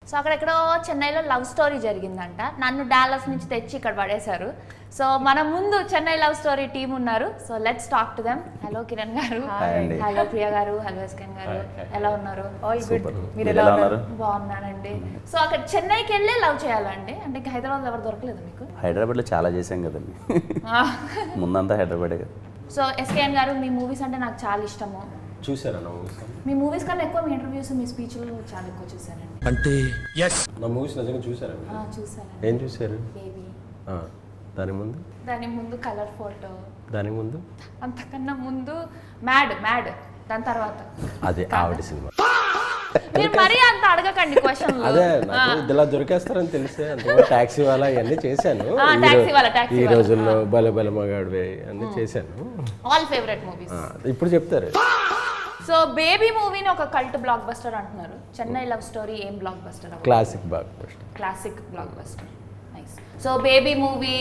So అక్కడెక్కడో చెన్నైలో love story జరిగిందంట. నన్ను డాలస్ నుంచి తెచ్చి ఇక్కడ పడేశారు. సో మన ముందు చెన్నై లవ్ స్టోరీ టీం ఉన్నారు. So let's talk to them. Hello Kiran గారు, హలో ప్రియా గారు, హలో ఎస్కెన్ గారు, ఎలా ఉన్నారు? మీరు ఎలా ఉన్నారు? బాగున్నానండి. సో అక్కడ చెన్నైకి వెళ్ళే లవ్ చేయాలండి, అంటే ఇంకా హైదరాబాద్ ఎవరు దొరకలేదు మీకు? హైదరాబాద్లో చాలా చేసాం కదండి, ముందంతా హైదరాబాదే కదా. సో ఎస్కేఎన్ గారు, మీ మూవీస్ అంటే నాకు చాలా ఇష్టము. చూసారా నా మూవీస్? మీ మూవీస్ కన్నా ఎక్కువ మీ ఇంటర్వ్యూస్, మీ స్పీచ్లు చాలా ఎక్కువ చూసానండి. అంటే నా మూవీస్ నిజంగా చూసారా? చూసాను. ఏం చూసారు? బేబీ, దాని ముందు కలర్ ఫోటో, దాని ముందు అంతకన్నా ముందు మ్యాడ్, దాని తర్వాత అదే ఆవిడ సినిమా. మీరు మరీ అంత అడగకండి క్వశ్చన్. అదే నాకు ఇలా దొరికేస్తారని తెలిసే అంత టాక్సీ వాళ్ళ ఇవన్నీ చేశాను. ఈ రోజుల్లో బల బల మగాడివే అన్నీ చేశాను. ఆల్ ఫేవరెట్ మూవీస్ ఇప్పుడు చెప్తారు. సో బేబీ మూవీని ఒక కల్ట్ బ్లాక్ బస్టర్ అంటున్నారు. చెన్నై లవ్ స్టోరీ ఏం block buster? Classic block buster. Classic block buster. Nice. So baby movie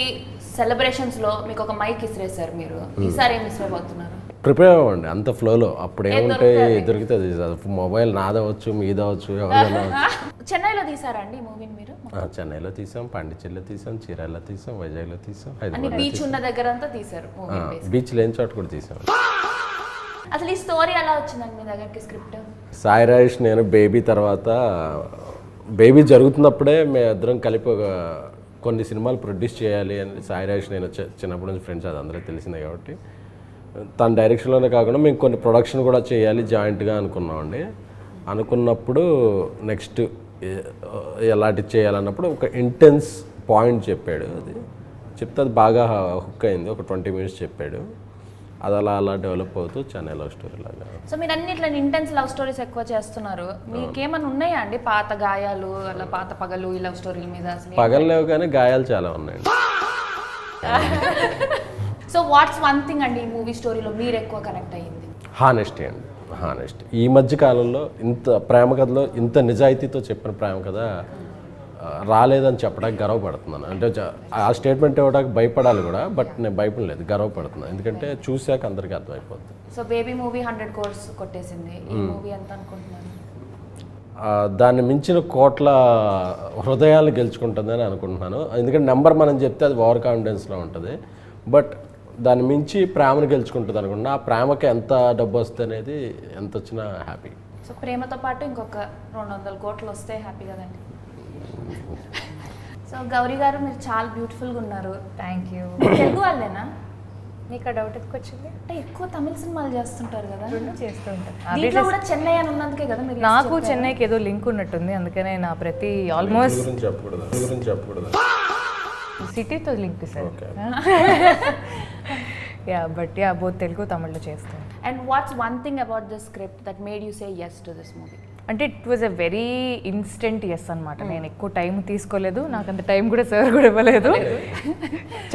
celebrations లో మీకు ఒక మైక్ ఇసిరేసారు మీరు. ఈసారి ఏం ఇసిరేబోతున్నారు? ప్రిపేర్ అవ్వండి అంత ఫ్లోలో. అప్పుడు ఏముంటే దొరుకుతుంది. మొబైల్ నాదవచ్చు, మీదవచ్చు, ఎవరైనా. చెన్నైలో తీసారండి ఈ మూవీని మీరు? చెన్నైలో తీసాం, పాండిచేరిలో తీసాం, చీరాల్లో తీసాం, వైజాగ్లో తీసాం, బీచ్ ఉన్న దగ్గర అంతా తీసారు. బీచ్ లేని చోట కూడా తీసాం. అసలు ఈ స్టోరీ ఎలా వచ్చిందండి మీ దగ్గరికి స్క్రిప్ట్? సాయి రాజేష్ నేను బేబీ తర్వాత, బేబీ జరుగుతున్నప్పుడే మేము ఇద్దరం కలిపి కొన్ని సినిమాలు ప్రొడ్యూస్ చేయాలి అని సాయి రాజేష్ నేను చిన్నప్పటి నుంచి ఫ్రెండ్స్, అది అందరూ తెలిసిందే కాబట్టి తన డైరెక్షన్లోనే కాకుండా మేము కొన్ని ప్రొడక్షన్ కూడా చేయాలి జాయింట్గా అనుకున్నామండి. అనుకున్నప్పుడు నెక్స్ట్ ఎలాంటివి చేయాలన్నప్పుడు ఒక ఇంటెన్స్ పాయింట్ చెప్పాడు. అది చెప్తే అది బాగా హుక్ అయింది. ఒక 20 minutes చెప్పాడు. అది అలా డెవలప్ అవుతూ చెన్నై లవ్ స్టోరీ లాగా. సో మీరు అన్ని ఇట్లా ఇంటెన్స్ లవ్ స్టోరీస్ ఎక్కువ చేస్తున్నారు. మీకేమైనా ఉన్నాయా అండి పాత గాయాలు, అలా పాత పగలు ఈ లవ్ స్టోరీల మీద? పగలు లేవు కానీ గాయాలు చాలా ఉన్నాయండి. సో వాట్స్ వన్ థింగ్ అండి ఈ మూవీ స్టోరీలో మీరు ఎక్కువ కనెక్ట్ అయ్యింది? హానెస్టీ అండి, హానెస్టీ. ఈ మధ్య కాలంలో ఇంత ప్రేమ కథలో ఇంత నిజాయితీతో చెప్పిన ప్రేమ కథ రాలేదని చెప్పడానికి గర్వపడుతున్నాను. అంటే ఆ స్టేట్మెంట్ ఇవ్వడానికి భయపడాలి కూడా, బట్ నేను భయపడలేదు, గర్వపడుతున్నాను. ఎందుకంటే చూశాక అందరికీ అర్థమైపోతుంది. సో బేబీ మూవీ 100 crores కొట్టేసింది. ఈ మూవీ ఎంత అనుకుంటున్నారు? దాన్ని మించిన కోట్ల హృదయాలు గెలుచుకుంటుందని అనుకుంటున్నాను. ఎందుకంటే నెంబర్ మనం చెప్తే అది ఓవర్ కాన్ఫిడెన్స్లో ఉంటుంది, బట్ దాన్ని మించి ప్రేమను గెలుచుకుంటుంది అనుకుంటున్నా. ఆ ప్రేమకి ఎంత డబ్బు వస్తుంది అనేది ఎంత వచ్చినా హ్యాపీ. సో ప్రేమతో పాటు ఇంకొక 200 కోట్లు వస్తే హ్యాపీ కదండి. సో గౌరీ గారు, మీరు చాలా బ్యూటిఫుల్గా ఉన్నారు. Thank you. తెలుగు వాళ్ళేనా? మీకు డౌట్ ఎందుకు వచ్చింది? అంటే ఎక్కువ తమిళ సినిమాలు చేస్తుంటారు కదా. రెండు చేస్తూ ఉంటారు. దీంట్లో కూడా చెన్నై అని ఉన్నందుకే కదా మీరు? నాకు చెన్నైకి ఏదో లింక్ ఉన్నట్టుంది, అందుకనే నా ప్రతి ఆల్మోస్ట్ సిటీతో link sir. Yeah, but yeah, both Telugu తమిళ్లో చేస్తాను. And what's one thing about this script that made you say yes to this movie? అంటే it was a very instant yes అనమాట. నేను ఎక్కువ టైం తీసుకోలేదు, నాకు అంత టైం కూడా సార్ కూడా ఇవ్వలేదు.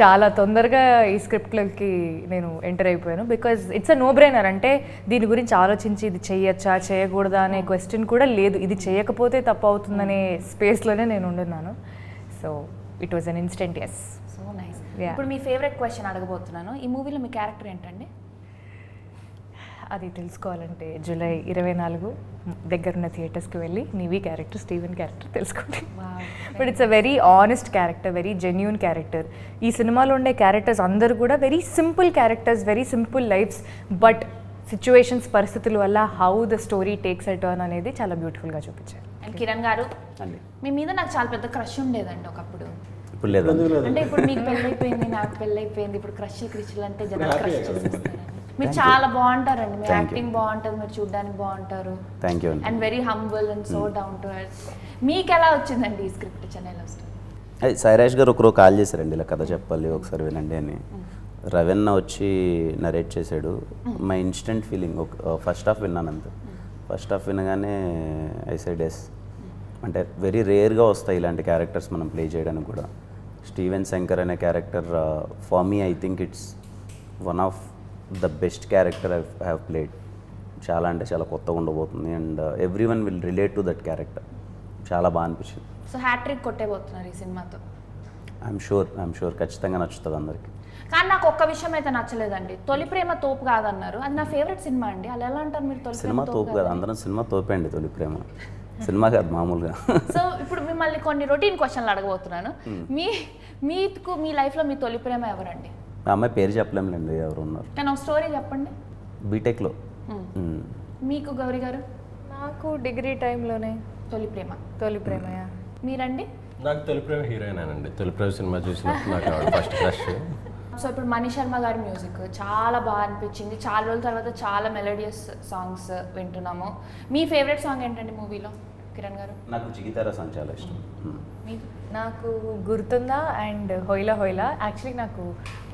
చాలా తొందరగా ఈ స్క్రిప్ట్లకి నేను ఎంటర్ అయిపోయాను. Because it's a no brainer. అంటే దీని గురించి ఆలోచించి ఇది చేయొచ్చా చేయకూడదా అనే క్వశ్చన్ కూడా లేదు. ఇది చేయకపోతే తప్పు అవుతుందనే స్పేస్లోనే నేను ఉండున్నాను. So it was an instant yes. So nice. ఇప్పుడు మీ ఫేవరెట్ క్వశ్చన్ అడగబోతున్నాను. ఈ మూవీలో మీ క్యారెక్టర్ ఏంటండి? అది తెలుసుకోవాలంటే జూలై 24 దగ్గరున్న థియేటర్స్కి వెళ్ళి నీవి క్యారెక్టర్, స్టీవెన్ క్యారెక్టర్ తెలుసుకోండి. But it's a very honest character, very genuine character. ఈ సినిమాలో ఉండే క్యారెక్టర్స్ అందరూ కూడా very simple characters, very simple lifes, but situations, పరిస్థితుల వల్ల how the story takes a turn అనేది చాలా బ్యూటిఫుల్గా చూపించారు. అండ్ కిరణ్ గారు, మీ మీద నాకు చాలా పెద్ద క్రష్ ఉండేదండి ఒకప్పుడు. ఇప్పుడు లేదు. అంటే ఇప్పుడు మీకు పెళ్ళైపోయింది, నాకు పెళ్ళైపోయింది, ఇప్పుడు క్రష్లు అంటే జనాలు క్రష్ చేసేస్తారండి. మీరు చాలా బాగుంటారండి, మీ యాక్టింగ్ బాగుంటుంది, మీరు చూడడానికి బాగుంటారు. Thank you. And very humble and so down to earth. మీకు ఎలా వచ్చిందండి ఈ స్క్రిప్ట్ చెన్నై లవ్ స్టోరీ? అది సాయి రాజేష్ గారు ఒకరోజు కాల్ చేశారండి, ఇలా కథ చెప్పాలి ఒకసారి వినండి అని. రవీణ వచ్చి నరేట్ చేశాడు. My instant feeling, first half విన్నాను అంతే. ఫస్ట్ హాఫ్ వినగానే ఐ సెడ్ ఎస్. అంటే వెరీ రేర్గా వస్తాయి ఇలాంటి క్యారెక్టర్స్ మనం ప్లే చేయడానికి కూడా. స్టీవెన్ శంకర్ అనే character for me I think it's one of the best character I have played. చాలా అంటే చాలా కొత్తగా ఉండబోతుంది and every one will relate to that character. చాలా బాగా అనిపించింది. సో హ్యాట్రిక్ కొట్టేబోతున్నారు ఈ సినిమాతో? ఐఎమ్ షూర్ ఖచ్చితంగా నచ్చుతుంది అందరికి. కానీ నాకు ఒక్క విషయం అయితే నచ్చలేదండి. తొలి ప్రేమ తోపు కాదన్నారు. అది నా ఫేవరెట్ సినిమా అండి. అలా ఎలా అంటారు మీరు? తొలి సినిమా తోపు కాదు, అందరం సినిమా తోపే అండి. తొలి ప్రేమ సినిమా కాదు మామూలుగా. సో ఇప్పుడు మిమ్మల్ని కొన్ని రొటీన్ క్వశ్చన్లు అడగబోతున్నాను. మీకు మీ లైఫ్లో మీ తొలి ప్రేమ ఎవరండి? ఆ అమ్మాయి పేరు చెప్పలేములేండి ఎవరు ఉన్నారు. కానీ ఒక స్టోరీ చెప్పండి. బీటెక్లో. మీకు గౌరీ గారు? నాకు డిగ్రీ టైంలోనే తొలి ప్రేమ. తొలి ప్రేమయా. మీరండి? నాకు తొలి ప్రేమ హీరోయినేనండి. తొలి ప్రేమ సినిమా చూసినప్పుడు నాకు ఆవిడ ఫస్ట్ క్రష్. సో ఇప్పుడు మణి శర్మ గారి మ్యూజిక్ చాలా బాగా అనిపించింది. చాలా రోజుల తర్వాత చాలా మెలోడియస్ సాంగ్స్ వింటున్నాము. మీ ఫేవరెట్ సాంగ్ ఏంటండి మూవీలో కిరణ్ గారు? నాకు జిగితారా సాంగ్ చాలా ఇష్టం. మీకు? నాకు గుర్తుందా అండ్ హోయిలా హోయిలా. యాక్చువల్లీ నాకు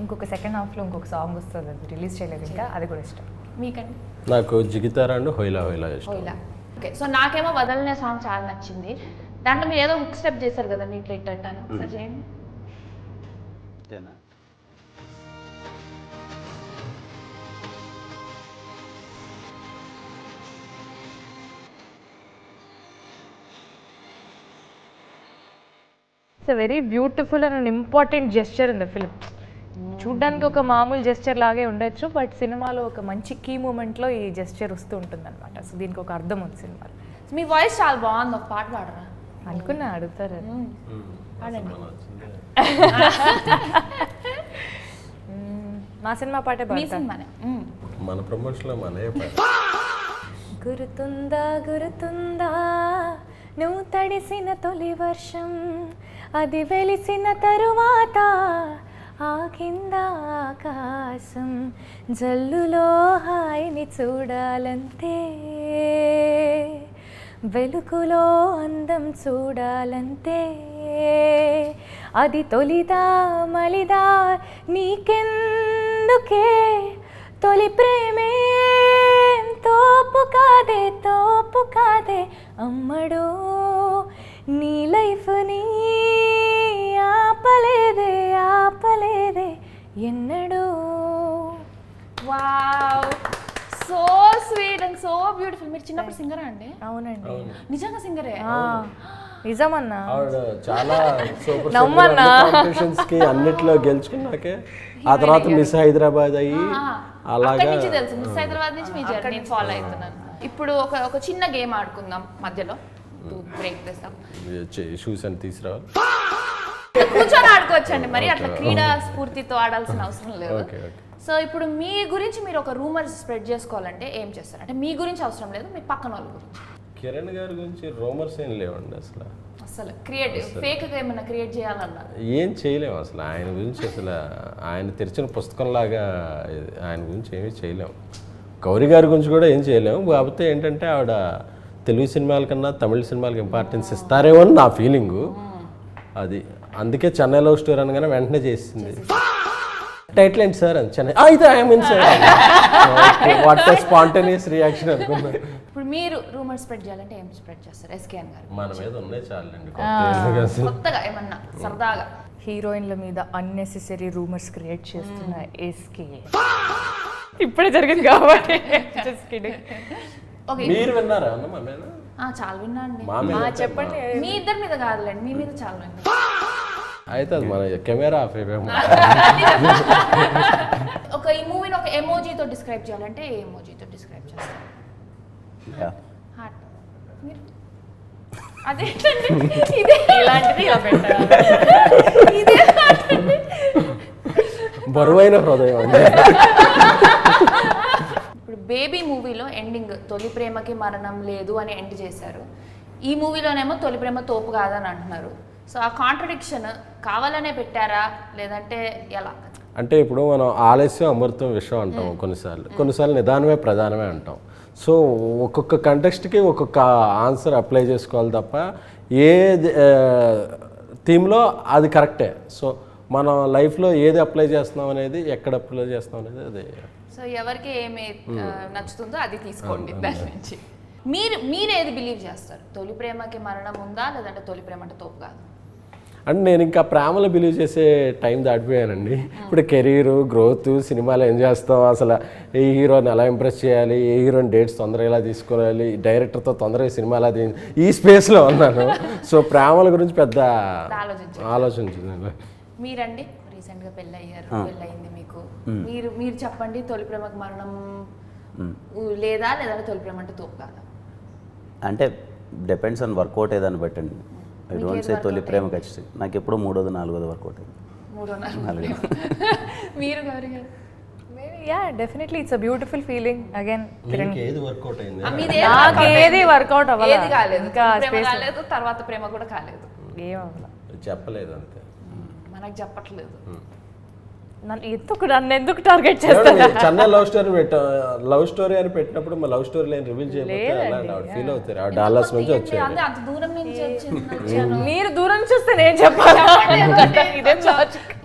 ఇంకొక సెకండ్ హాఫ్లో ఇంకొక సాంగ్ వస్తుంది, అది రిలీజ్ చేయలేదు ఇంకా, అది కూడా ఇష్టం. మీకండి? నాకు జిగితారా అండ్ హోయిలా హోయిలా ఇష్టం. హోయిలా. ఓకే. సో నాకేమో వదలనే సాంగ్ చాలా నచ్చింది. దాంట్లో మీరు ఏదో హుక్ స్టెప్ చేశారు కదండి, ఇట్లా ఇట్లా ఇట్టాను. ఒకసారి చేయండి. It's a very beautiful and an important gesture in the film. చూడ్డానికి ఒక మామూలు జెస్చర్ లాగే ఉండొచ్చు, బట్ సినిమాలో ఒక మంచి కీ మూమెంట్లో ఈ జెస్చర్ వస్తూ ఉంటుంది అనమాట. సో దీనికి ఒక అర్థం ఉంది సినిమాలో. మీ వాయిస్ చాలా బాగుంది, ఒక పాట పాడరా? అనుకున్నా అడుగుతారు. పాడండి. మా సినిమా పాటే మీ పాడతాను. సినిమానే. మన ప్రమోషన్లో మనే గురుతుందా గురుతుందా నువ్వు తడిసిన తొలి వర్షం, అది వెలిసిన తరువాత ఆగింద ఆకాశం, జల్లులో హాయిని చూడాలంతే, వెలుగులో అందం చూడాలంతే, అది తొలిదా మలిదా నీకెందుకే, తొలి ప్రేమే తోపు కాదే అమ్మడు, నీ లైఫ్ని ఆపలేదే ఎన్నడు. Wow, so sweet and so beautiful. మీరు చిన్నప్పుడు సింగరా అండి? అవునండి. నిజంగా సింగరే? నిజమన్నా. ఆవిడ చాలా సూపర్ నమ్మన్నా. కాంపిటీషన్స్ కి అన్నిట్లో గెలుచుకున్నాకే ఆ తర్వాత మిస్ హైదరాబాద్ అయ్యి అలాగా అక్కడి నుంచి తెలుసు, మిస్ హైదరాబాద్ నుంచి మీ జర్నీ ఫాలో అవుతున్నాను. ఇప్పుడు ఒక చిన్న గేమ్ ఆడుకుందాం మధ్యలో, బ్రేక్ చేస్తాం. షూస్ అని తీసుకురావాలి. కూర్చొని ఆడుకోవచ్చండి, మరి అట్లా క్రీడా స్ఫూర్తితో ఆడాల్సిన అవసరం లేదు. ఓకే. సో ఇప్పుడు మీ గురించి మీరు ఒక రూమర్ స్ప్రెడ్ చేసుకోవాలంటే ఏం చేస్తారు? అంటే మీ గురించి అవసరం లేదు, మీ పక్కన వాళ్ళ గురించి. కిరణ్ గారి గురించి రూమర్స్ ఏం లేవండి అసలు క్రియేటివ్ ఫేక్ ఏమైనా క్రియేట్ చేయాలన్నా ఏం చేయలేము అసలు. ఆయన గురించి అసలు ఆయన తెరిచిన పుస్తకంలాగా ఆయన గురించి ఏమీ చేయలేము. గౌరీ గారి గురించి కూడా ఏం చేయలేము. కాకపోతే ఏంటంటే ఆవిడ తెలుగు సినిమాల కన్నా తమిళ సినిమాలకు ఇంపార్టెన్స్ ఇస్తారేమో అని నా ఫీలింగు. అది అందుకే చెన్నై లవ్ స్టోరీ అనగానే వెంటనే చేసింది. టైటిల్ ఏంటి సార్ అని చెన్నై అయితే I'm sir what spontaneous reaction అనుకున్నాను. ఇప్పుడు మీరు రూమర్ స్ప్రెడ్ చేయాలంటే ఏం స్ప్రెడ్ చేస్తారు? ఎస్కేఎన్ గారు మన మీద ఉన్నాయి చాలండి కొత్తగా ఏమన్నా సరదాగా. హీరోయిన్ల మీద అన్నెసెసరీ రూమర్స్ క్రియేట్ చేస్తున్న ఎస్కే ఇప్పుడే జరిగింది కాబట్టి just kidding. ఓకే, మీరు విన్నారా అన్న మా మీద? చాలా విన్నా అండి. మా మీద చెప్పండి. మీ ఇద్దరి మీద కాదులేండి, మీ మీద చాలా విన్నా. అయితే అది మన కెమెరా ఆఫ్ అయిపోయాము. ఈ మూవీని ఒక ఎమోజీతో డిస్క్రైబ్ చేయాలంటే ఏ ఎమోజీతో డిస్క్రైబ్ చేస్తారు? హార్ట్. మీరు అదేంటండి ఇదే ఇలాంటిది ఇలా పెట్టాలి. ఇదే heart అండి. బరువైన హృదయం అండి. ఇప్పుడు బేబీ మూవీలో ఎండింగ్ తొలి ప్రేమకి మరణం లేదు అని ఎండ్ చేశారు. ఈ మూవీలోనేమో తొలి ప్రేమ తోపు కాదని అంటున్నారు. సో ఆ కాంట్రడిక్షన్ కావాలనే పెట్టారా లేదంటే ఎలా? అంటే ఇప్పుడు మనం ఆలస్యం అమృతం విషయం అంటాం కొన్నిసార్లు నిదానమే ప్రధానమే అంటాం. సో ఒక్కొక్క కంటెక్స్ట్కి ఒక్కొక్క ఆన్సర్ అప్లై చేసుకోవాలి తప్ప ఏ థీమ్లో అది కరెక్టే. సో మనం లైఫ్లో ఏది అప్లై చేస్తున్నాం అనేది, ఎక్కడ అప్లై చేస్తున్నాం అనేది అదే. సో ఎవరికి ఏమి నచ్చుతుందో అది తీసుకోండి దాని నుంచి. మీరు ఏది బిలీవ్ చేస్తారు? తొలి ప్రేమకి మరణం ఉందా లేదంటే తొలి ప్రేమ అంటే తోపు కాదు? అంటే నేను ఇంకా ప్రేమలో బిలీవ్ చేసే టైం దాటిపోయానండి. ఇప్పుడు కెరీరు గ్రోత్ సినిమాలో ఏం చేస్తాం, అసలు ఏ హీరోని ఎలా ఇంప్రెస్ చేయాలి, ఏ హీరోని డేట్స్ తొందరగా ఎలా తీసుకోవాలి, డైరెక్టర్తో తొందరగా సినిమా ఎలా ఈ స్పేస్లో ఉన్నాను. సో ప్రేమల గురించి పెద్ద ఆలోచించింది. మీరండి రీసెంట్గా పెళ్ళయింది మీకు, మీరు చెప్పండి, తొలి ప్రేమకి మరణం లేదా లేదంటే తొలి ప్రేమ అంటే తోపు కాదా? అంటే డిపెండ్స్ ఆన్ వర్కౌట్ ఏదాన్ని బట్టండి. I don't say Tholi Prema ఖచ్చితంగా నాకు ఎప్పుడో 3వ 4వది వర్కౌట్ అయింది. 3 మీరు గౌరీ గారు yeah definitely it's a beautiful feeling again. ఏది వర్కౌట్ అయింది? నాకు ఏది వర్కౌట్ అవ్వలేదు. ఏది కాలేదు, ఇంకా ప్రేమ కాలేదు, తర్వాత ప్రేమ కూడా కాలేదు. ఏం అవ్వలేదు. చెప్పలేదు అంతే. మనకు చెప్పట్లేదు. నన్ను ఎందుకు టార్గెట్ చేస్తాను? చెన్నై లవ్ స్టోరీ అని పెట్టినప్పుడు మా లవ్ స్టోరీ లైన్ రివీల్ చేయకపోతే ఫీల్ అవుతారు. ఆ డాలర్స్ నుంచి వచ్చారు. అంటే అంత దూరం నుంచి వచ్చాను. మీరు దూరం చూస్తే నేను చెప్పాలి.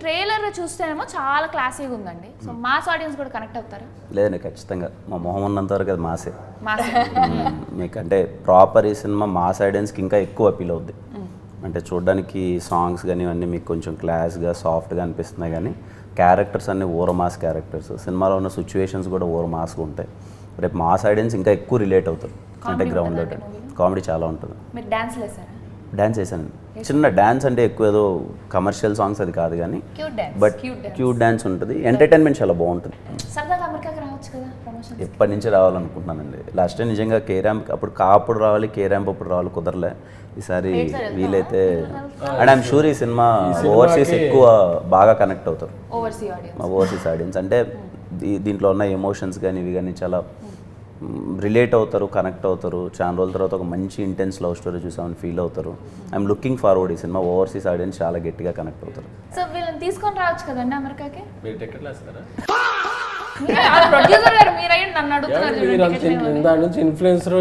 ట్రైలర్ చూస్తేనేమో చాలా క్లాసీగా ఉందండి. సో మాస్ ఆడియన్స్ కూడా కనెక్ట్ అవుతారా? లేదండి, ఖచ్చితంగా మా మొహం ఉన్నంత వరకు అది మాసే. మాస్ మీకు అంటే ప్రాపర్ ఈ సినిమా మాస్ ఆడియన్స్కి ఇంకా ఎక్కువ అపీల్ అవుద్ది. అంటే చూడడానికి సాంగ్స్ కానీ ఇవన్నీ మీకు కొంచెం క్లాస్గా సాఫ్ట్గా అనిపిస్తున్నాయి, కానీ క్యారెక్టర్స్ అన్నీ ఓవర్ మాస్ క్యారెక్టర్స్. సినిమాలో ఉన్న సిచ్యువేషన్స్ కూడా ఓవర్ మాస్గా ఉంటాయి. రేపు మాస్ ఆడియన్స్ ఇంకా ఎక్కువ రిలేట్ అవుతారు. అంటే గ్రౌండ్లో కామెడీ చాలా ఉంటుంది. మీరు డాన్స్ వేసారా? డాన్స్ వేసాను. చిన్న డాన్స్ అంటే ఎక్కువ ఏదో కమర్షియల్ సాంగ్స్ అది కాదు, కానీ బట్ క్యూట్ డాన్స్ ఉంటుంది. ఎంటర్టైన్మెంట్ చాలా బాగుంటుంది. సరదాగా అమెరికాకి రావచ్చు కదా ప్రమోషన్? ఎప్పటి నుంచి రావాలనుకుంటున్నానండి. లాస్ట్ టైం నిజంగా కే ర్యాంప్ అప్పుడు రావాలి, కే ర్యాంప్ అప్పుడు రావాలి, కుదరలే. ఈసారి వీలైతే అండ్ ఐఎమ్ షూర్ ఈ సినిమా ఓవర్సీస్ ఎక్కువ బాగా కనెక్ట్ అవుతారు. ఓవర్సీస్ ఆడియన్స్ అంటే దీంట్లో ఉన్న ఎమోషన్స్ కానీ ఇవి కానీ చాలా రిలేట్ అవుతారు, కనెక్ట్ అవుతారు. చాలా రోజుల తర్వాత ఒక మంచి ఇంటెన్స్ లవ్ స్టోరీ చూసామని ఫీల్ అవుతారు. I'm looking forward. ఈ సినిమా ఓవర్సీస్ ఆడియన్స్ చాలా గట్టిగా కనెక్ట్ అవుతారు. సో వీళ్ళని తీసుకొని రావచ్చు కదండి అమెరికాకి? మీరు టికెట్లు వేస్తారా? ప్రొడ్యూసర్ గారు మీరైనా నన్ను అడుగుతున్నారు. దాని నుంచి ఇన్ఫ్లుయెన్సర్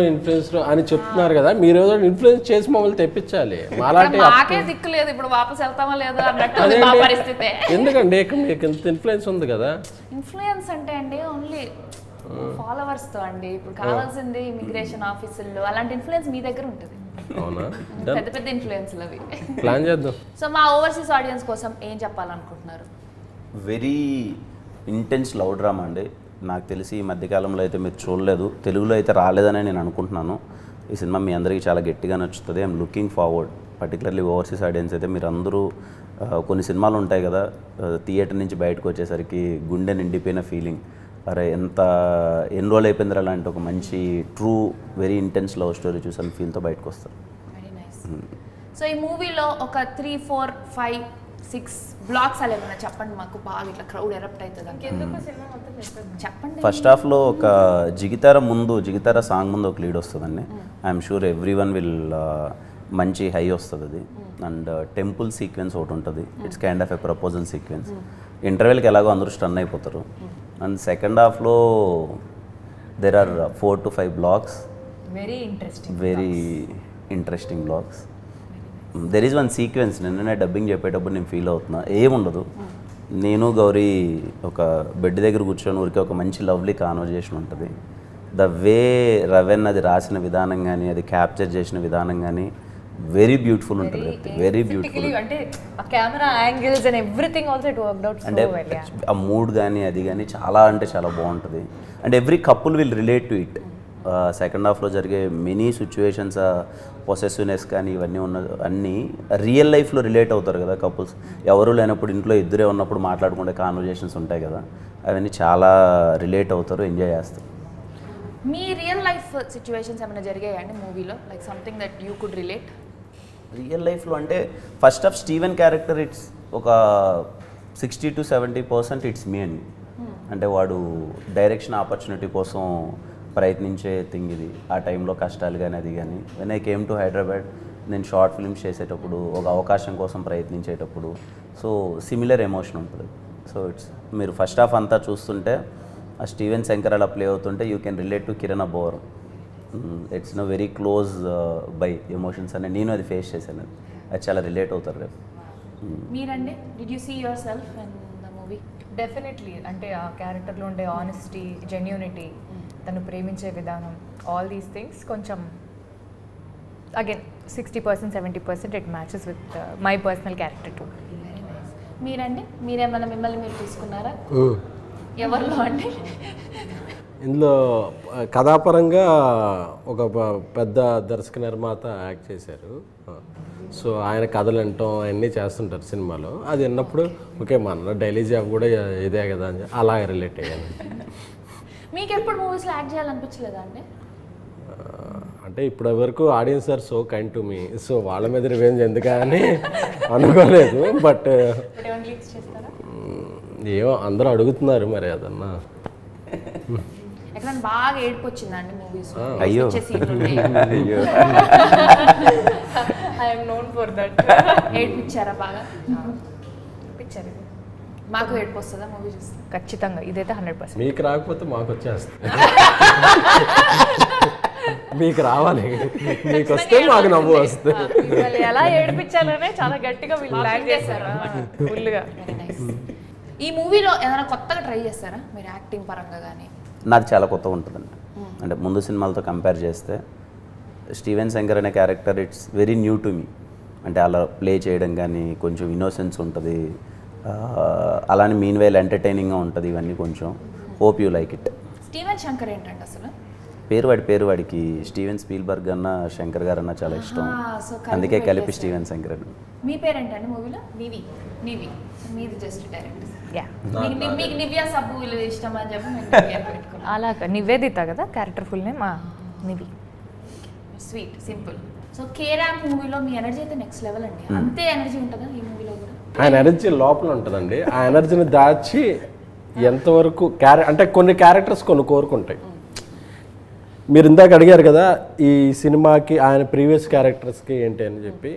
అని చెప్తున్నారు కదా, మీరు ఏదో ఇన్ఫ్లుయెన్స్ చేసి మమ్మల్ని తెప్పించాలి. మాకే దిక్కు లేదు, ఇప్పుడు వాపస్ వెళ్తామా లేదా అన్నట్టు మా పరిస్థితి. ఎందుకండి మీకు ఇంత ఇన్ఫ్లుయెన్స్ ఉంది కదా? ఇన్ఫ్లుయెన్స్ అంటే అండి ఓన్లీ ఫాలోవర్స్ తో అండి. ఇప్పుడు కావాల్సింది ఇమిగ్రేషన్ ఆఫీసుల్లో అలాంటి ఇన్ఫ్లుయెన్స్ మీ దగ్గర ఉంటుంది. అవునా? పెద్ద పెద్ద ఇన్ఫ్లుయెన్స్లు అవి. ప్లాన్ చేద్దాం. సో మా ఓవర్సీస్ ఆడియన్స్ కోసం ఏం చెప్పాలనుకుంటున్నారు? వెరీ ఇంటెన్స్ లవ్ డ్రామా అండి. నాకు తెలిసి ఈ మధ్యకాలంలో అయితే మీరు చూడలేదు, తెలుగులో అయితే రాలేదని నేను అనుకుంటున్నాను. ఈ సినిమా మీ అందరికీ చాలా గట్టిగా నచ్చుతుంది. I'm looking forward. Particularly overseas audience అయితే మీరు అందరూ కొన్ని సినిమాలు ఉంటాయి కదా, థియేటర్ నుంచి బయటకు వచ్చేసరికి గుండె నిండిపోయిన ఫీలింగ్, అరే ఎంత ఎన్రోల్ అయిపోయింది అలాంటి ఒక మంచి true very intense love story చూసాను ఫీల్తో బయటకు వస్తారు. Very nice. సో ఈ మూవీలో ఒక 3, 4, 5, 6 బ్లాక్స్ అలా ఏమైనా చెప్పండి మాకు, బాగా ఇట్లా క్రౌడ్ ఎరప్ట్ అవుతుంది చెప్పండి. ఫస్ట్ హాఫ్లో ఒక జిగితార సాంగ్ ముందు ఒక లీడ్ వస్తుందండి. I'm sure everyone will మంచి హై వస్తుంది అది. అండ్ టెంపుల్ సీక్వెన్స్ ఒకటి ఉంటుంది. It's kind of a proposal sequence. ఇంటర్వెల్కి ఎలాగో అందరూ స్టన్ అయిపోతారు. అండ్ సెకండ్ హాఫ్లో there are 4 to 5 blocks, very interesting blocks. There is one sequence నిన్ననే డబ్బింగ్ చెప్పేటప్పుడు నేను ఫీల్ అవుతున్నా, ఏముండదు, నేను గౌరీ ఒక బెడ్ దగ్గర కూర్చొని ఊరికే ఒక మంచి లవ్లీ కాన్వర్జేషన్ ఉంటుంది. ద వే రవెన్ అది రాసిన విధానం కానీ అది క్యాప్చర్ చేసిన విధానం కానీ వెరీ బ్యూటిఫుల్ ఉంటుంది. వెరీ బ్యూటిఫుల్ అంటే camera angles and everything also it worked out so well. ఆ మూడ్ కానీ అది కానీ చాలా అంటే చాలా బాగుంటుంది. And every couple will relate to it. Second హాఫ్లో జరిగే మెనీ సిచ్యువేషన్స్, పొసెసివ్నెస్ కానీ ఇవన్నీ అన్నీ రియల్ లైఫ్లో రిలేట్ అవుతారు కదా కపుల్స్. ఎవరు లేనప్పుడు ఇంట్లో ఇద్దరే ఉన్నప్పుడు మాట్లాడుకునే కాన్వర్జేషన్స్ ఉంటాయి కదా, అవన్నీ చాలా రిలేట్ అవుతారు, ఎంజాయ్ చేస్తారు. మీ రియల్ లైఫ్ సిచ్యువేషన్స్ ఏమైనా జరిగాయండి మూవీలో, like something that you could relate? Real లైఫ్లో అంటే first of Steven character it's ఒక 60 to 70% ఇట్స్ మీ అండి. అంటే వాడు డైరెక్షన్ ఆపర్చునిటీ కోసం ప్రయత్నించే థింగ్ ఇది. ఆ టైంలో కష్టాలు కానీ అది కానీ. When I came to Hyderabad నేను షార్ట్ ఫిల్మ్స్ చేసేటప్పుడు ఒక అవకాశం కోసం ప్రయత్నించేటప్పుడు సో సిమిలర్ ఎమోషన్ ఉంటుంది. సో ఇట్స్ మీరు ఫస్ట్ హాఫ్ అంతా చూస్తుంటే ఆ స్టీవెన్ శంకర్ అలా ప్లే అవుతుంటే you can relate to Kiran Abbavaram. It's no very close by emotions అని నేను అది ఫేస్ చేశాను. అది చాలా రిలేట్ అవుతారు రేపు. మీరండి, did you see yourself in the movie? Definitely. అంటే ఆ క్యారెక్టర్లో ఉండే ఆనెస్టీ, జెన్యూనిటీ, తను ప్రేమించే విధానం, ఆల్ దీస్ థింగ్స్ కొంచెం again 60%, 70% it matches with my personal character too. మీరండి, మీరేమన్నా మిమ్మల్ని మీరు తీసుకున్నారా? ఎవరిలో అండి? ఇందులో కథాపరంగా ఒక పెద్ద దర్శక నిర్మాత యాక్ట్ చేశారు. సో ఆయన కథలు వినటం అవన్నీ చేస్తుంటారు సినిమాలో. అది విన్నప్పుడు ఓకే మన డైలీ జాబ్ కూడా ఇదే కదా అని అలాగే రిలేట్ అయ్యాను. మీకు ఎప్పుడు మూవీస్లో యాక్ట్ చేయాలనిపించలేదా అండి? అంటే ఇప్పటి వరకు audience are so kind to me, so వాళ్ళ మీద రివెంజ్ ఎందుకని అనుకోలేదు. బట్ ఏమో అందరూ అడుగుతున్నారు మరి అదన్నా. ఎక్కడ బాగా ఏడుపు వచ్చిందండి మూవీస్? అయ్యో అయ్యో ఐఎమ్ నోన్ ఫర్ దట్. ఏడిపించారా బాగా? పిక్చర్ మాకు ఏడుపు వస్తుందా మూవీ చూస్తే? ఖచ్చితంగా, ఇదైతే 100%. మీకు రాకపోతే మాకు వచ్చేస్తుంది. మీకు రావాలి, మీకు వస్తే మాకు నవ్వు వస్తుంది. మిమ్మల్ని ఎలా ఏడిపించాలనే చాలా గట్టిగా వీళ్ళు ప్లాన్ చేశారు ఫుల్గా. ఈ మూవీలో ఏదైనా కొత్తగా ట్రై చేస్తారా మీరు యాక్టింగ్ పరంగా కానీ? నాకు చాలా కొత్తగా ఉంటుందండి. అంటే ముందు సినిమాలతో కంపేర్ చేస్తే స్టీవెన్ శంకర్ అనే character it's very new to me. అంటే అలా ప్లే చేయడం కానీ కొంచెం ఇన్నోసెన్స్ ఉంటుంది, అలానే మీన్ వైల్ ఎంటర్టైనింగ్గా ఉంటుంది. ఇవన్నీ కొంచెం hope you like it. Steven Shankar ఏంటంటే అసలు పేరు వాడికి స్టీవెన్ స్పీల్బర్గ్ అన్న శంకర్ గారు అన్న చాలా ఇష్టం, సో అందుకే కలిపి స్టీవెన్ శంకర్ అని. మీ పేరేంటండి మూవీలో? నివి. మీది జస్ట్ డైరెక్ట్. యా, మీకు నివ్యా సబ్బు వీళ్ళు ఇష్టం అని చెప్పి మేము నివ్యా పెట్టుకున్నాం. అలా నివేదిత కదా character full name, Nivi. Sweet simple. So K Ramp మూవీలో మీ ఎనర్జీ అయితే నెక్స్ట్ లెవెల్ అండి. అంతే ఎనర్జీ ఉంటుందా ఈ మూవీలో కూడా? ఆయన ఎనర్జీ లోపల ఉంటుందండి. ఆ ఎనర్జీని దాచి ఎంతవరకు అంటే కొన్ని క్యారెక్టర్స్ కొన్ని కోరుకుంటాయి. మీరు ఇందాక అడిగారు కదా ఈ సినిమాకి ఆయన ప్రీవియస్ క్యారెక్టర్స్కి ఏంటి అని చెప్పి,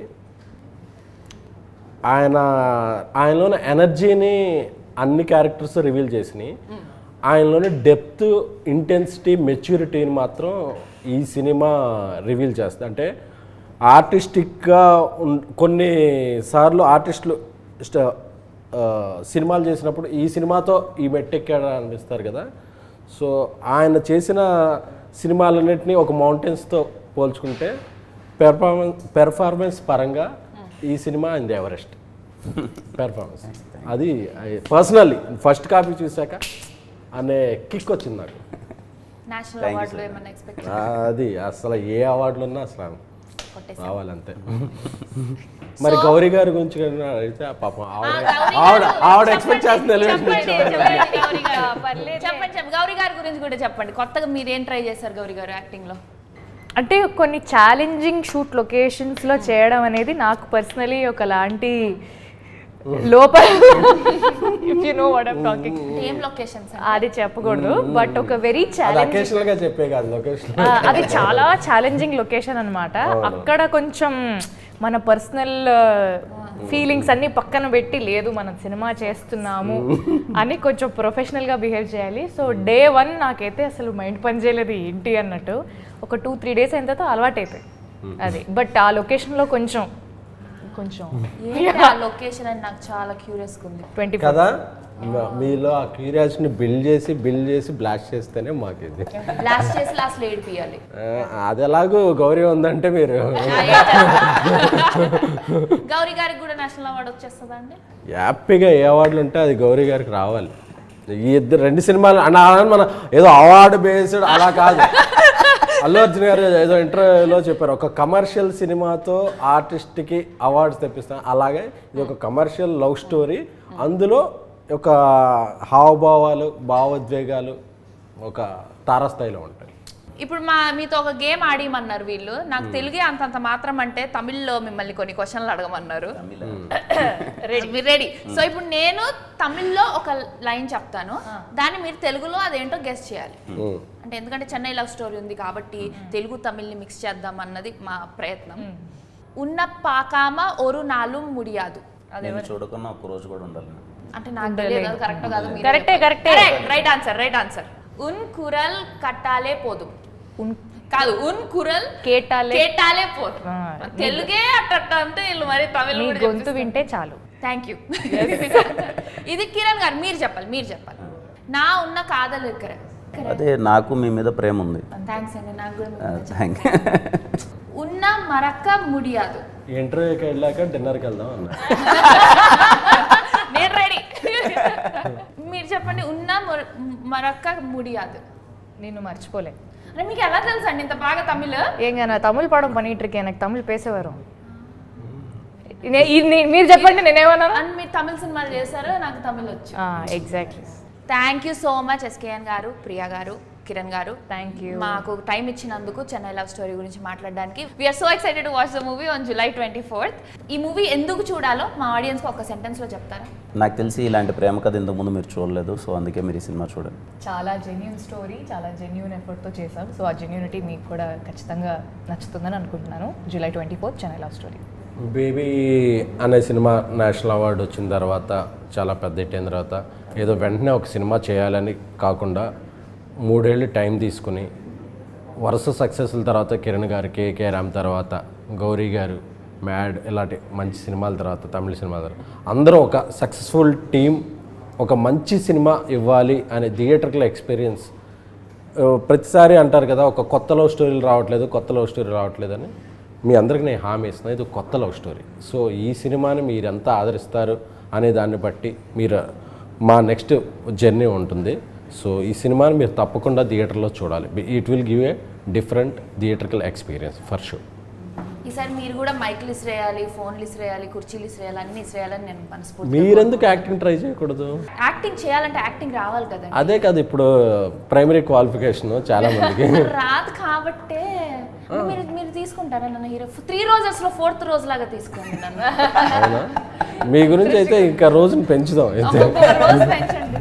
ఆయనలోని ఎనర్జీని అన్ని క్యారెక్టర్స్ రివీల్ చేసినాయి. ఆయనలోని డెప్త్, ఇంటెన్సిటీ, మెచ్యూరిటీని మాత్రం ఈ సినిమా రివీల్ చేస్తుంది. అంటే ఆర్టిస్టిక్గా కొన్నిసార్లు ఆర్టిస్టులు సినిమాలు చేసినప్పుడు ఈ సినిమాతో ఈ మెట్టెక్కాడు అనిపిస్తారు కదా. సో ఆయన చేసిన సినిమాలన్నింటినీ ఒక మౌంటైన్స్తో పోల్చుకుంటే పెర్ఫార్మెన్స్ పరంగా ఈ cinema in the Everest performance. అది పర్సనల్లీ ఫస్ట్ కాపీ చూశాక అనే కిక్ వచ్చింది నాకు. నేషనల్ అవార్డులో ఏమైనా ఎక్స్పెక్ట్? అది అసలు ఏ అవార్డులు ఉన్నా అసలు రావాలంతే. మరి గౌరీ గారి గురించి అడిగితే పాపం ఆవిడ ఎక్స్పెక్ట్ చేస్తుంది. చెప్పండి గౌరీ గారి గురించి కూడా చెప్పండి. కొత్తగా మీరు ఏం ట్రై చేశారు గౌరీ గారు యాక్టింగ్ లో? అంటే కొన్ని ఛాలెంజింగ్ షూట్ లొకేషన్స్లో చేయడం అనేది నాకు పర్సనలీ ఒకలాంటి లోపల, if you know what I'm talking. ఏం లొకేషన్స్ అది చెప్పకూడదు, బట్ ఒక వెరీ ఛాలెంజింగ్, చెప్పే కాదు లొకేషన్, అది చాలా ఛాలెంజింగ్ లొకేషన్ అన్నమాట. అక్కడ కొంచెం మన పర్సనల్ ఫీలింగ్స్ అన్ని పక్కన పెట్టి, లేదు మనం సినిమా చేస్తున్నాము అని కొంచెం ప్రొఫెషనల్గా బిహేవ్ చేయాలి. సో డే 1 నాకైతే అసలు మైండ్ పని చేయలేదు ఏంటి అన్నట్టు. ఒక 2-3 డేస్ అయిన తర్వాత అలవాటు అయిపోయి అది. బట్ ఆ లొకేషన్లో కొంచెం లొకేషన్ అని నాకు చాలా క్యూరియస్ ఉంది 24 కదా. మీలో ఆ క్యూరియాసిటీని బిల్డ్ చేసి బ్లాస్ట్ చేస్తేనే మాకు ఇది లాస్ట్ చేసి లాస్ట్ ఏడిపియాలి. అది ఎలాగో గౌరీ ఉందంటే మీరు గౌరీ గారికి కూడా నేషనల్ అవార్డు వచ్చేస్తుందా అండి? హ్యాపీగా ఏ అవార్డులు ఉంటే అది గౌరీ గారికి రావాలి. ఈ రెండు సినిమాలు మన ఏదో అవార్డు బేస్డ్ అలా కాదు. అల్లు అర్జున్ గారు ఏదో ఇంటర్వ్యూలో చెప్పారు, ఒక కమర్షియల్ సినిమాతో ఆర్టిస్ట్కి అవార్డ్స్ తెప్పిస్తాం. అలాగే ఇది ఒక కమర్షియల్ లవ్ స్టోరీ, అందులో ఒక హావభావాలు, భావోద్వేగాలు ఒక తారాస్థాయిలో ఉంటాయి. ఇప్పుడు మీతో ఒక గేమ్ ఆడిమన్నారు వీళ్ళు. నాకు తెలుగే అంతంత మాత్రం అంటే తమిళ్లో మిమ్మల్ని కొన్ని క్వశ్చన్లు అడగమన్నారు. రెడీ? సో ఇప్పుడు నేను తమిళ్లో ఒక లైన్ చెప్తాను, దాన్ని మీరు తెలుగులో అదేంటో గెస్ చేయాలి. అంటే ఎందుకంటే చెన్నై లవ్ స్టోరీ ఉంది కాబట్టి తెలుగు తమిళ్ని మిక్స్ చేద్దాం అన్నది మా ప్రయత్నం. ఉన్న పాకామ ఒరు నాలు ముడియాదు. నేను చూడకున్నా ఒక రోజు కూడా ఉండాలి అంటే నాకు తెలియదు కరెక్ట్ కాదు. కరెక్టే. Right answer. ఉన్ కురల్ కట్టాలే పోదు కాదు, ఉన్ కురల్ కేటాలే పోదు. తెలుగే అట్ట అంటే వీళ్ళు మరి తమిళ గొంతు వింటే చాలు. Thank you. ఇది కిరణ్ గారు మీరు చెప్పాలి. నా ఉన్న కాదలు ఇక్కడ అదే నాకు మీ మీద ప్రేమ ఉంది. థ్యాంక్స్ అండి. నాకు కూడా థ్యాంక్ ఉన్న మరక్క ముడియాదు. ఇంటర్వ్యూకి వెళ్ళాక డిన్నర్కి వెళ్దాం అన్న. నేను రెడీ. మీరు చెప్పండి. ఉన్న మరక్క ముడియాదు. నేను మర్చిపోలే. అంటే మీకు ఎలా తెలుసు అండి ఇంత బాగా తమిళ్? ఏంగా తమిళ్ పడం పనిట్రికే నాకు తమిళ్ పేసేవారు. మీరు చెప్పండి నేనేమన్నాను. మీరు తమిళ సినిమాలు చేశారు, నాకు తమిళ్ వచ్చు. Exactly. Thank you so much SKN గారు, ప్రియా గారు. కిరణ్ గారు. Thank you. మాకు టైం ఇచ్చినందుకు చెన్నై లవ్ స్టోరీ గురించి మాట్లాడడానికి. We're so excited to watch the movie on July 24th. ఈ మూవీ ఎందుకు చూడాలో మా ఆడియన్స్కి ఒక సెంటెన్స్లో చెప్తారా? నాకు తెలిసి ఇలాంటి ప్రేమ కథ ఇంతకుముందు మీరు చూడలేదు, సో అందుకే మీరు ఈ సినిమా చూడండి. చాలా జెన్యూన్ స్టోరీ, చాలా జెన్యూన్ ఎఫర్ట్తో చేసాం. సో ఆ జెన్యూనిటీ మీకు కూడా ఖచ్చితంగా నచ్చుతుందని అనుకుంటున్నాను. July 24th Chennai love story. Baby అనే సినిమా నేషనల్ అవార్డు వచ్చిన తర్వాత చాలా పెద్ద హిట్ అయిన తర్వాత ఏదో వెంటనే ఒక సినిమా చేయాలని కాకుండా 3 ఏళ్ళు టైం తీసుకుని వరుస సక్సెస్ల తర్వాత కిరణ్ గారు, కేకే రామ్ తర్వాత గౌరీ గారు, మ్యాడ్ ఇలాంటి మంచి సినిమాల తర్వాత తమిళ సినిమాల తర్వాత అందరూ ఒక సక్సెస్ఫుల్ టీం ఒక మంచి సినిమా ఇవ్వాలి అనే థియేటర్ల ఎక్స్పీరియన్స్. ప్రతిసారి అంటారు కదా ఒక కొత్త లవ్ స్టోరీలు రావట్లేదు అని. మీ అందరికీ నేను హామీ ఇస్తున్నాను, ఇది కొత్త లవ్ స్టోరీ. సో ఈ సినిమాని మీరు ఎంత ఆదరిస్తారు అనే దాన్ని బట్టి మీరు మా నెక్స్ట్ జర్నీ ఉంటుంది. సో ఈ సినిమాని మీరు తప్పకుండా థియేటర్లో చూడాలి. It will give a different theatrical experience for sure. ఈసారి మీరు కూడా మైక్లు ఇసిరేయాలి, ఫోన్లు ఇసిరేయాలి, కుర్చీలు ఇసిరేయాలి, అన్ని ఇసిరేయాలని నేను మనస్ఫూర్తి. మీరెందుకు యాక్టింగ్ ట్రై చేయకూడదు? యాక్టింగ్ చేయాలంటే యాక్టింగ్ రావాలి కదా. అదే కాదు ఇప్పుడు ప్రైమరీ క్వాలిఫికేషన్ చాలా మందికి రాదు కాబట్టే మీరు తీసుకుంటారా నన్ను హీరో 3 రోజెస్లో 4th రోజు లాగా తీసుకోండి నన్ను. అవునా? మీ గురించి అయితే ఇంకా రోజుని పెంచుదాం. రోజు పెంచండి.